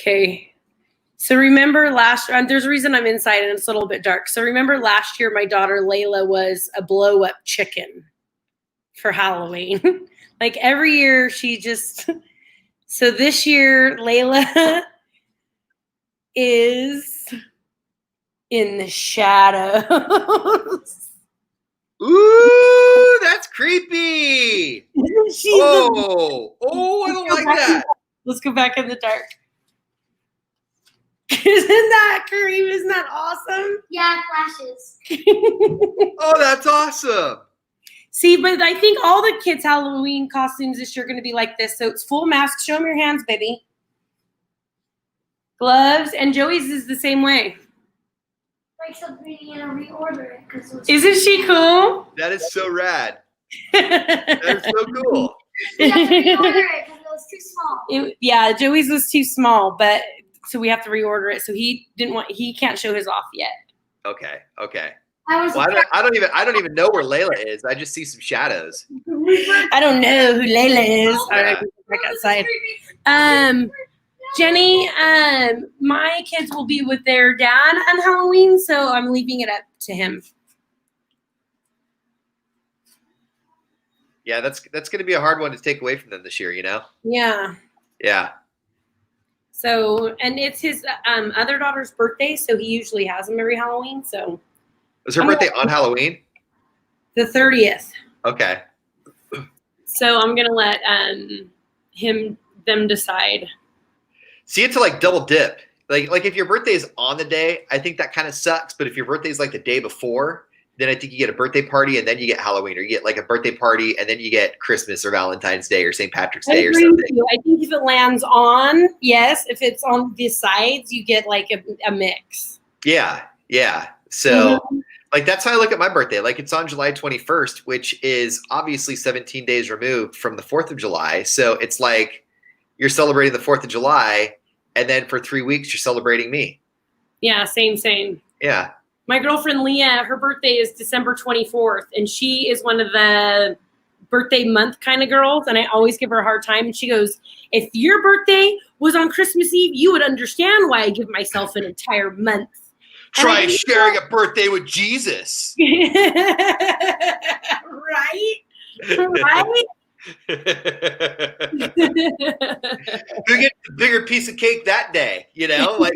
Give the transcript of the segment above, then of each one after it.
Okay. So remember there's a reason I'm inside and it's a little bit dark. So remember last year, my daughter Layla was a blow up chicken for Halloween. Like every year so this year Layla is in the shadows. Ooh, that's creepy. She's I don't like that. Let's go back in the dark. Isn't that creepy? Isn't that awesome? Yeah, flashes. Oh, that's awesome. See, but I think all the kids' Halloween costumes this year are going to be like this. So it's full mask. Show them your hands, baby. Gloves. And Joey's is the same way. Like something you gotta reorder it. Isn't she cool? That is so rad. That is so cool. You have to reorder it because it was too small. Yeah, Joey's was too small, but so we have to reorder it. So he can't show his off yet. Okay. I don't even know where Layla is. I just see some shadows. I don't know who Layla is. All right, back outside. Jenny, my kids will be with their dad on Halloween, so I'm leaving it up to him. Yeah, that's going to be a hard one to take away from them this year, you know? Yeah. Yeah. So, and it's his other daughter's birthday, so he usually has them every Halloween. So, was her birthday on Halloween? The 30th. Okay. So I'm gonna let them decide. See, it's like double dip. Like if your birthday is on the day, I think that kind of sucks. But if your birthday is like the day before, then I think you get a birthday party and then you get Halloween, or you get like a birthday party and then you get Christmas or Valentine's Day or St. Patrick's Day or something. I think if it lands on, yes. If it's on the sides, you get like a mix. Yeah. So like that's how I look at my birthday. Like it's on July 21st, which is obviously 17 days removed from the 4th of July. So it's like you're celebrating the 4th of July and then for 3 weeks you're celebrating me. Yeah, same. Yeah. My girlfriend Leah, her birthday is December 24th, and she is one of the birthday month kind of girls, and I always give her a hard time. And she goes, if your birthday was on Christmas Eve, you would understand why I give myself an entire month. Try sharing a birthday with Jesus. Right? Who gets the bigger piece of cake that day, you know? Like,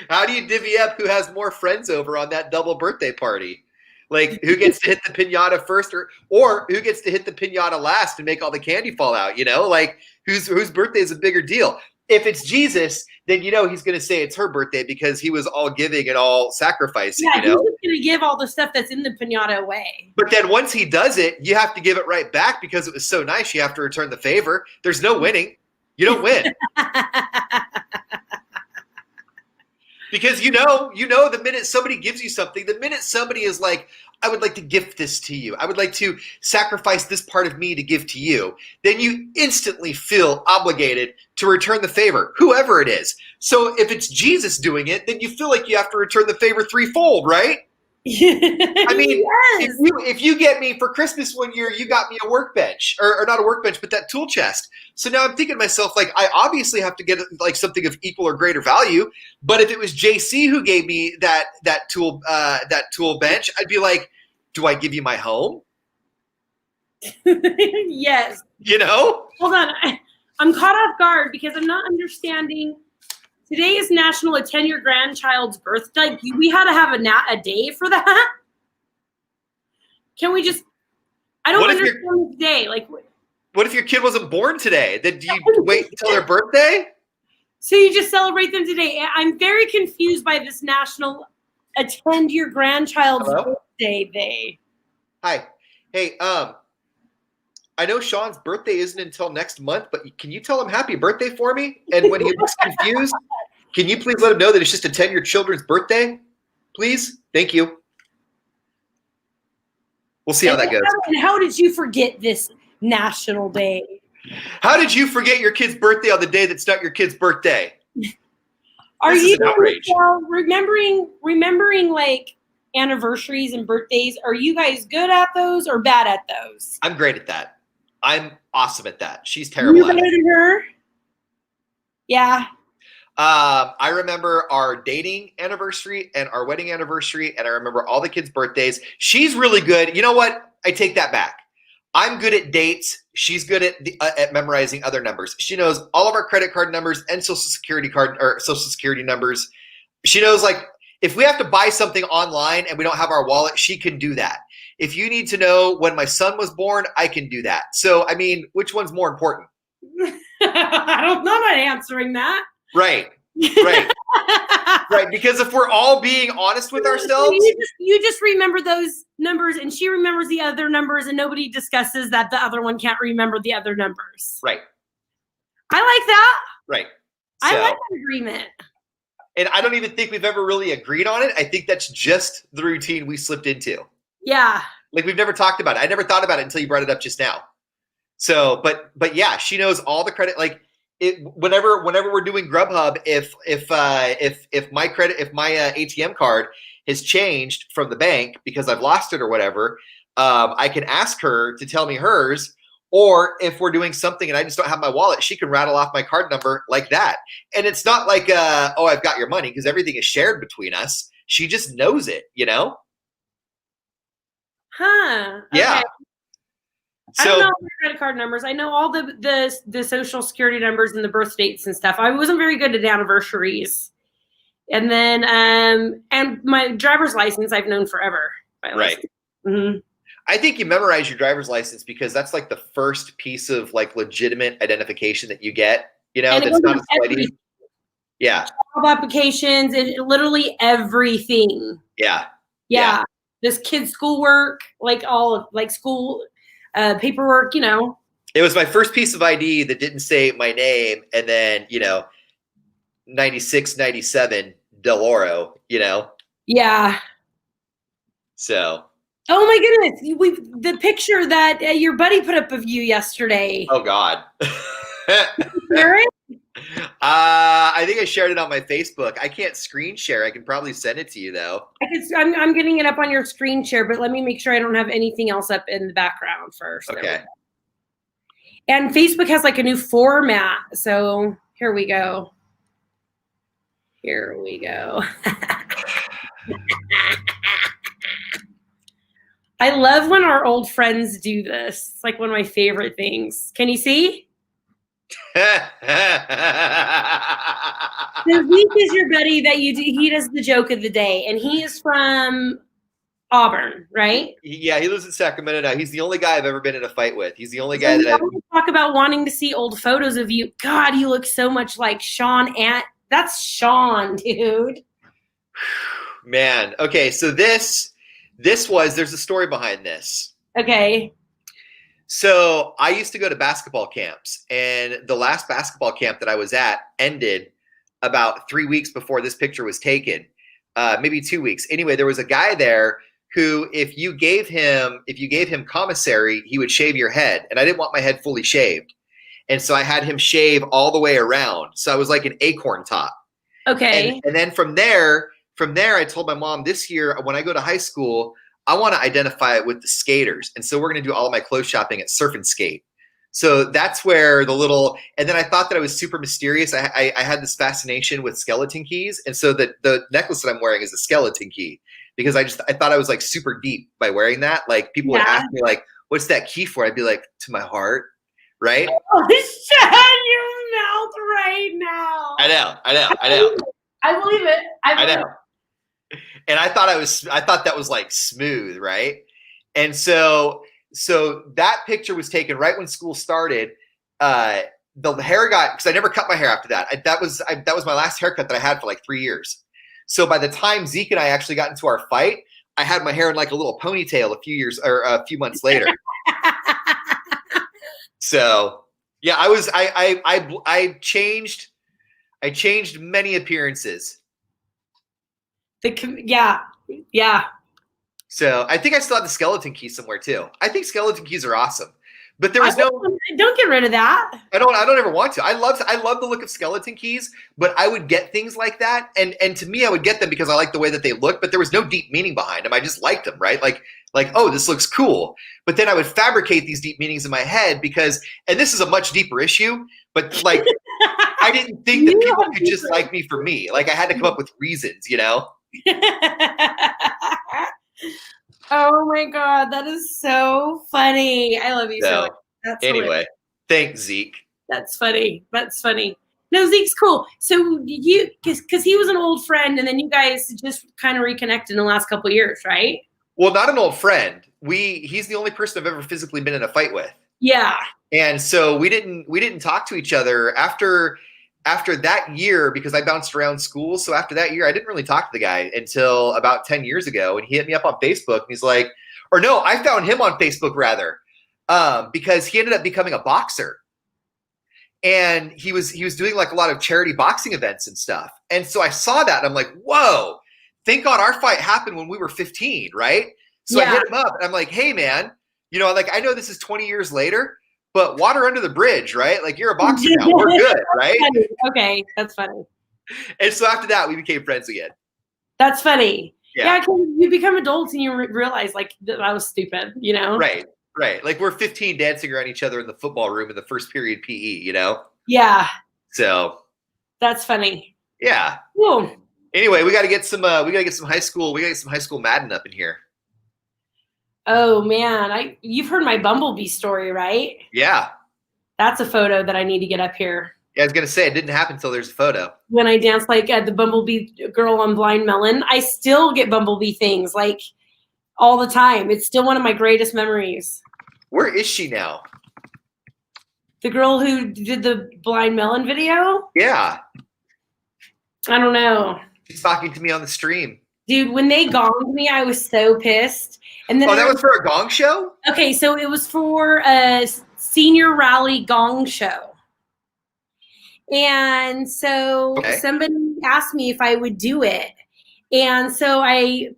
how do you divvy up who has more friends over on that double birthday party? Like, who gets to hit the piñata first or who gets to hit the piñata last and make all the candy fall out, you know? Like, whose birthday is a bigger deal? If it's Jesus, then you know he's going to say it's her birthday because he was all giving and all sacrificing, you know? He's just going to give all the stuff that's in the piñata away. But then once he does it, you have to give it right back because it was so nice. You have to return the favor. There's no winning. You don't win. Because you know the minute somebody gives you something, the minute somebody is like, I would like to gift this to you, I would like to sacrifice this part of me to give to you, then you instantly feel obligated to return the favor, whoever it is. So if it's Jesus doing it, then you feel like you have to return the favor threefold, right? I mean, yes. if you get me for Christmas one year, you got me a workbench, or not a workbench, but that tool chest. So now I'm thinking to myself, like, I obviously have to get like something of equal or greater value. But if it was JC who gave me that tool bench, I'd be like, do I give you my home? Yes. You know? Hold on, I'm caught off guard because I'm not understanding. Today is National Attend Your Grandchild's Birthday. We had to have a day for that. Can we just? I don't understand this day. Like, what if your kid wasn't born today? Then do you wait until their birthday? So you just celebrate them today? I'm very confused by this National Attend Your Grandchild's Birthday Day. Hi, hey, I know Sean's birthday isn't until next month, but can you tell him happy birthday for me? And when he looks confused, can you please let him know that it's just attend your children's birthday? Please? Thank you. We'll see how that goes. And how did you forget this national day? How did you forget your kid's birthday on the day that's not your kid's birthday? Are you remembering like anniversaries and birthdays? Are you guys good at those or bad at those? I'm great at that. I'm awesome at that. She's terrible. You better than her? Yeah. I remember our dating anniversary and our wedding anniversary, and I remember all the kids' birthdays. She's really good. You know what? I take that back. I'm good at dates. She's good at memorizing other numbers. She knows all of our credit card numbers and social security numbers. She knows, like, if we have to buy something online and we don't have our wallet, she can do that. If you need to know when my son was born, I can do that. So, I mean, which one's more important? I'm not answering that. Right. Right. Because if we're all being honest with ourselves, you just remember those numbers, and she remembers the other numbers, and nobody discusses that the other one can't remember the other numbers. Right. I like that. Right. I like that agreement. And I don't even think we've ever really agreed on it. I think that's just the routine we slipped into. Yeah. Like, we've never talked about it. I never thought about it until you brought it up just now. So, but yeah, she knows all the credit. Like, whenever we're doing Grubhub, if my ATM card has changed from the bank because I've lost it or whatever, I can ask her to tell me hers. Or if we're doing something and I just don't have my wallet, she can rattle off my card number like that. And it's not like, oh, I've got your money, because everything is shared between us. She just knows it, you know? Huh. Okay. Yeah. I don't know the credit card numbers. I know all the social security numbers and the birth dates and stuff. I wasn't very good at anniversaries. And then and my driver's license I've known forever. Right. Mm-hmm. I think you memorize your driver's license because that's like the first piece of like legitimate identification that you get, you know, that's not a sweaty. Yeah. Job applications and literally everything. Yeah. Yeah. This kid's schoolwork, like all of like school paperwork, you know. It was my first piece of ID that didn't say my name and then, you know, 96, 97 Del Oro, you know. Yeah. So. Oh my goodness! The picture that your buddy put up of you yesterday. Oh God! Share it? I think I shared it on my Facebook. I can't screen share. I can probably send it to you though. I'm getting it up on your screen share, but let me make sure I don't have anything else up in the background first. Okay. And Facebook has like a new format, so here we go. Here we go. I love when our old friends do this. It's like one of my favorite things. Can you see? So Zeke is your buddy that he does the joke of the day, and he is from Auburn, right? Yeah, he lives in Sacramento now. He's the only guy I've ever been in a fight with. He's the only guy that I talk about wanting to see old photos of you. God, you look so much like Sean. That's Sean, dude. Man. Okay, so there's a story behind this. Okay. So I used to go to basketball camps, and the last basketball camp that I was at ended about 3 weeks before this picture was taken, maybe 2 weeks. Anyway, there was a guy there who, if you gave him commissary, he would shave your head, and I didn't want my head fully shaved, and so I had him shave all the way around. So I was like an acorn top. Okay. And then from there, I told my mom, this year when I go to high school, I want to identify it with the skaters. And so we're going to do all of my clothes shopping at Surf and Skate. So that's where and then I thought that I was super mysterious. I had this fascination with skeleton keys. And so the necklace that I'm wearing is a skeleton key because I thought I was like super deep by wearing that. Like people would ask me like, what's that key for? I'd be like, to my heart. Right? Oh, shut your mouth right now. I know. I believe it. I know. And I thought that was like smooth, right? And so that picture was taken right when school started. The hair because I never cut my hair after that. That was my last haircut that I had for like 3 years. So by the time Zeke and I actually got into our fight, I had my hair in like a little ponytail a few months later. So yeah, I changed many appearances. Yeah. So I think I still have the skeleton key somewhere too. I think skeleton keys are awesome, but there was don't get rid of that. I don't ever want to. I love the look of skeleton keys, but I would get things like that. And to me, I would get them because I like the way that they look, but there was no deep meaning behind them. I just liked them, right? Like, oh, this looks cool. But then I would fabricate these deep meanings in my head and this is a much deeper issue, but like, I didn't think that people could just like me for me. Like I had to come up with reasons, you know? Oh my God, that is so funny. I love you so much. So That's anyway, hilarious. thanks, Zeke. That's funny. That's funny. No, Zeke's cool. So you, because he was an old friend, and then you guys just kind of reconnected in the last couple of years, right? Well, not an old friend. He's the only person I've ever physically been in a fight with. Yeah. And so we didn't talk to each other after that year because I bounced around schools. So after that year, I didn't really talk to the guy until about 10 years ago. And he hit me up on Facebook and he's like, or no, I found him on Facebook rather, because he ended up becoming a boxer. And he was doing like a lot of charity boxing events and stuff. And so I saw that and I'm like, whoa, thank God our fight happened when we were 15, right? So I hit him up and I'm like, hey man, you know, like I know this is 20 years later, but water under the bridge, right? Like you're a boxer now. We're good, right? Funny. Okay, that's funny. And so after that, we became friends again. That's funny. Yeah, because you become adults and you realize like that was stupid, you know? Right. Like we're 15 dancing around each other in the football room in the first period PE, you know? Yeah. So that's funny. Yeah. Cool. Anyway, we gotta get some high school Madden up in here. Oh man, you've heard my Bumblebee story, right? Yeah. That's a photo that I need to get up here. Yeah, I was gonna say it didn't happen until there's a photo. When I danced like the Bumblebee girl on Blind Melon, I still get Bumblebee things like all the time. It's still one of my greatest memories. Where is she now? The girl who did the Blind Melon video? Yeah. I don't know. She's talking to me on the stream. Dude, when they gonged me, I was so pissed. And then that was for a gong show? Okay, so it was for a senior rally gong show. And so somebody asked me if I would do it. And so I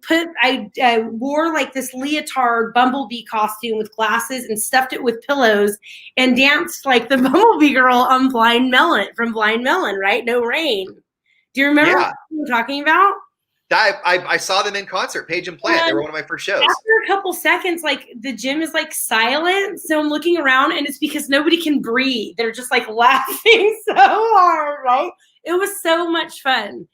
wore like this leotard Bumblebee costume with glasses and stuffed it with pillows and danced like the Bumblebee girl on Blind Melon from Blind Melon, right? No Rain. Do you remember what I'm talking about? I saw them in concert, Page and Plant. They were one of my first shows. After a couple seconds, like the gym is like silent. So I'm looking around and it's because nobody can breathe. They're just like laughing so hard, right? It was so much fun.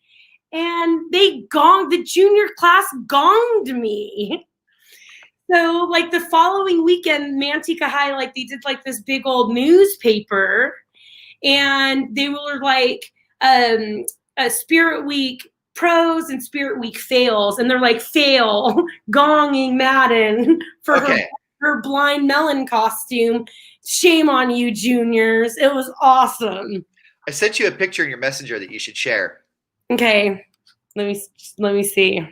And the junior class gonged me. So like the following weekend, Manteca High, like they did like this big old newspaper and they were like a Spirit Week pros and Spirit Week fails. And they're like, fail, gonging Madden for her Blind Melon costume. Shame on you, juniors. It was awesome. I sent you a picture in your messenger that you should share. Okay, let me see.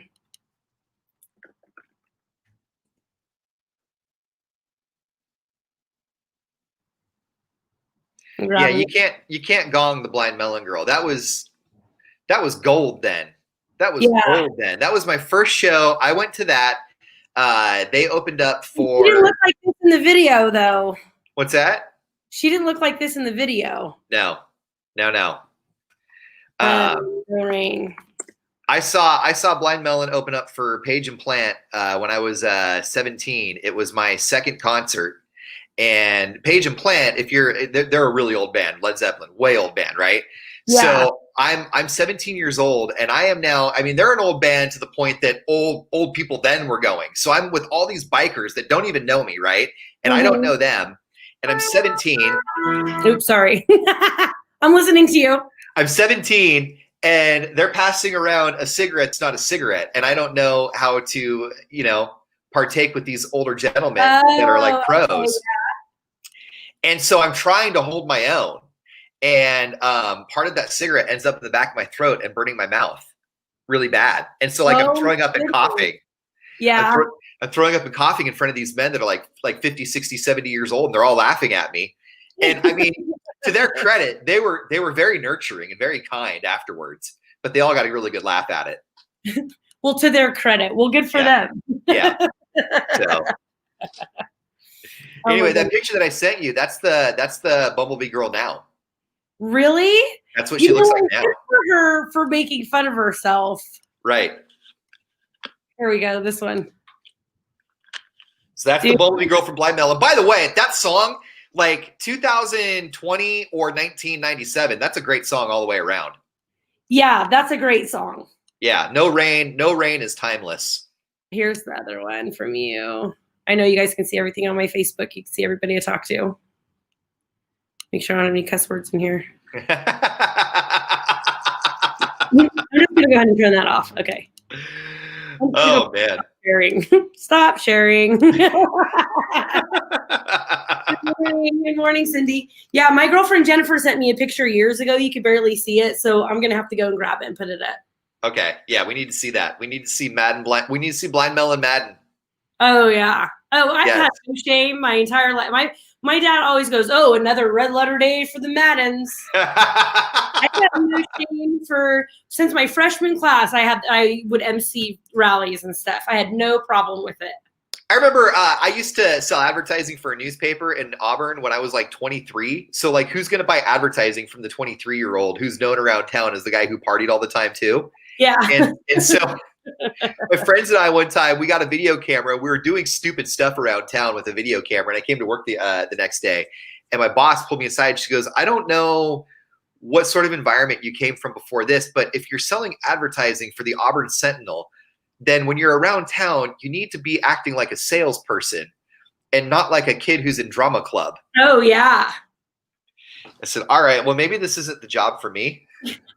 Yeah, you can't gong the Blind Melon girl. That was gold then. That was gold then. That was my first show. I went to that. They opened up for. She didn't look like this in the video, though. What's that? She didn't look like this in the video. No. Rain. I saw Blind Melon open up for Page and Plant when I was 17. It was my second concert. And Page and Plant, they're a really old band, Led Zeppelin, way old band, right? Yeah. So I'm 17 years old, and I am now. I mean, they're an old band to the point that old people then were going. So I'm with all these bikers that don't even know me, right? And I don't know them. And I'm 17. Oops, sorry. I'm listening to you. I'm 17, and they're passing around a cigarette. It's not a cigarette, and I don't know how to, partake with these older gentlemen that are like pros. Okay, yeah. And so I'm trying to hold my own. And part of that cigarette ends up in the back of my throat and burning my mouth really bad. And so I'm throwing up and coughing. Yeah. I'm throwing up and coughing in front of these men that are like 50, 60, 70 years old, and they're all laughing at me. And I mean, to their credit, they were very nurturing and very kind afterwards, but they all got a really good laugh at it. Well, to their credit. Well, good for them. Yeah. So anyway, that picture that I sent you, that's the Bumblebee girl now. Really? That's what she looks like now. Good for her for making fun of herself. Right. Here we go. This one. So that's the Bumblebee girl from Blind Melon. By the way, that song, like 2020 or 1997. That's a great song all the way around. Yeah, that's a great song. Yeah, No Rain is timeless. Here's the other one from you. I know you guys can see everything on my Facebook. You can see everybody I talk to. Make sure I don't have any cuss words in here. I'm just gonna go ahead and turn that off. Okay. Oh man. Sharing. Stop sharing. Good morning, Cindy. Yeah, my girlfriend Jennifer sent me a picture years ago. You could barely see it, so I'm gonna have to go and grab it and put it up. Okay. Yeah, we need to see that. We need to see Madden Blind. We need to see Blind Melon Madden. Oh yeah. Oh, I've Yes. had no shame my entire life. My dad always goes, "Oh, another red letter day for the Maddens." I had no shame since my freshman class. I would MC rallies and stuff. I had no problem with it. I remember I used to sell advertising for a newspaper in Auburn when I was like 23. So like, who's going to buy advertising from the 23-year-old who's known around town as the guy who partied all the time too? Yeah. And so my friends and I, one time, we got a video camera. We were doing stupid stuff around town with a video camera, and I came to work the next day, and my boss pulled me aside. She goes, "I don't know what sort of environment you came from before this, but if you're selling advertising for the Auburn Sentinel, then when you're around town, you need to be acting like a salesperson and not like a kid who's in drama club." Oh yeah. I said, "All right, well, maybe this isn't the job for me."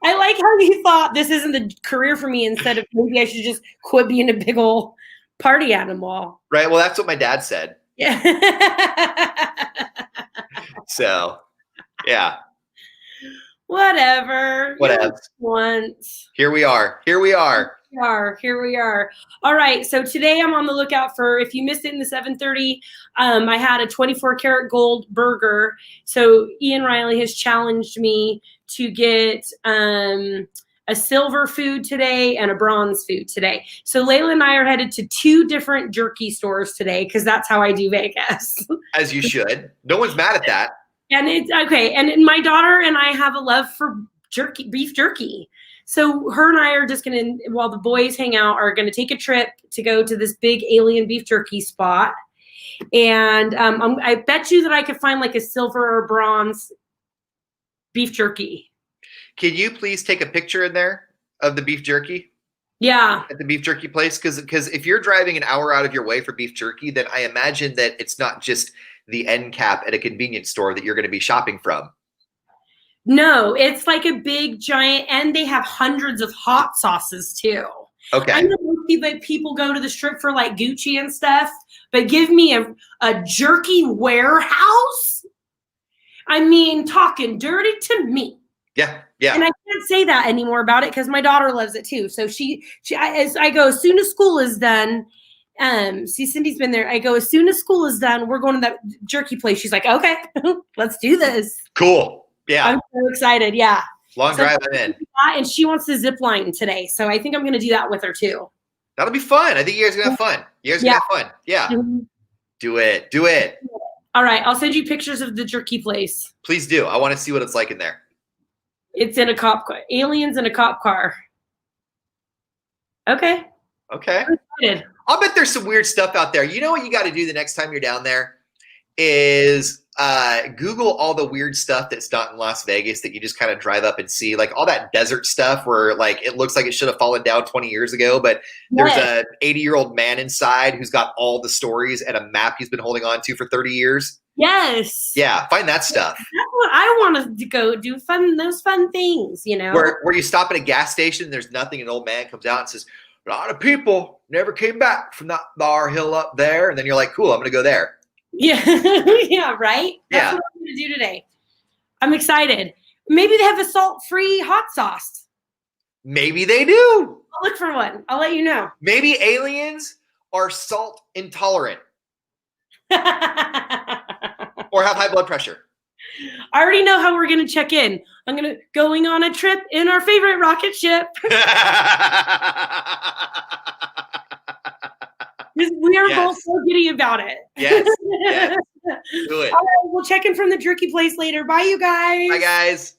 I like how you thought this isn't the career for me instead of maybe I should just quit being a big old party animal. Right. Well, that's what my dad said. Yeah. So, yeah. Whatever. Once. Here we are. Here we are. All right. So today I'm on the lookout for, if you missed it in the 7:30, I had a 24 karat gold burger. So Ian Riley has challenged me to get a silver food today and a bronze food today. So Layla and I are headed to 2 different jerky stores today because that's how I do Vegas. As you should. No one's mad at that. And it's okay. And my daughter and I have a love for beef jerky. So her and I are just going to, while the boys hang out, are going to take a trip to go to this big alien beef jerky spot. And I bet you that I could find like a silver or bronze beef jerky. Can you please take a picture in there of the beef jerky? Yeah. At the beef jerky place? Because if you're driving an hour out of your way for beef jerky, then I imagine that it's not just the end cap at a convenience store that you're going to be shopping from. No, it's like a big giant, and they have hundreds of hot sauces too. Okay. I know people go to the strip for like Gucci and stuff, but give me a jerky warehouse. I mean, talking dirty to me. Yeah, yeah. And I can't say that anymore about it because my daughter loves it too. So as I go, as soon as school is done, see, Cindy's been there. I go, as soon as school is done, we're going to that jerky place. She's like, okay, let's do this. Cool. Yeah. I'm so excited. Yeah. Long drive I'm in. And she wants to zip line today. So I think I'm going to do that with her too. That'll be fun. I think you guys are going to have fun. You guys are going to have fun. Yeah. Mm-hmm. Do it. Do it. All right. I'll send you pictures of the jerky place. Please do. I want to see what it's like in there. It's in a cop car. Aliens in a cop car. Okay. Okay. I'm excited. I'll bet there's some weird stuff out there. You know what you got to do the next time you're down there is Google all the weird stuff that's not in Las Vegas that you just kind of drive up and see, like all that desert stuff where like it looks like it should have fallen down 20 years ago, but there's a 80-year-old man inside who's got all the stories and a map he's been holding on to for 30 years. Yes. Yeah, find that stuff. That's what I want to go do. Those fun things, you know. Where you stop at a gas station, there's nothing, an old man comes out and says, "A lot of people never came back from that R.L up there," and then you're like, "Cool, I'm gonna go there." Yeah. Yeah, right? That's what I'm going to do today. I'm excited. Maybe they have a salt-free hot sauce. Maybe they do. I'll look for one. I'll let you know. Maybe aliens are salt intolerant or have high blood pressure. I already know how we're going to check in. I'm going on a trip in our favorite rocket ship. We are both so giddy about it. Yes. Yes. Do it. All right, we'll check in from the jerky place later. Bye, you guys. Bye, guys.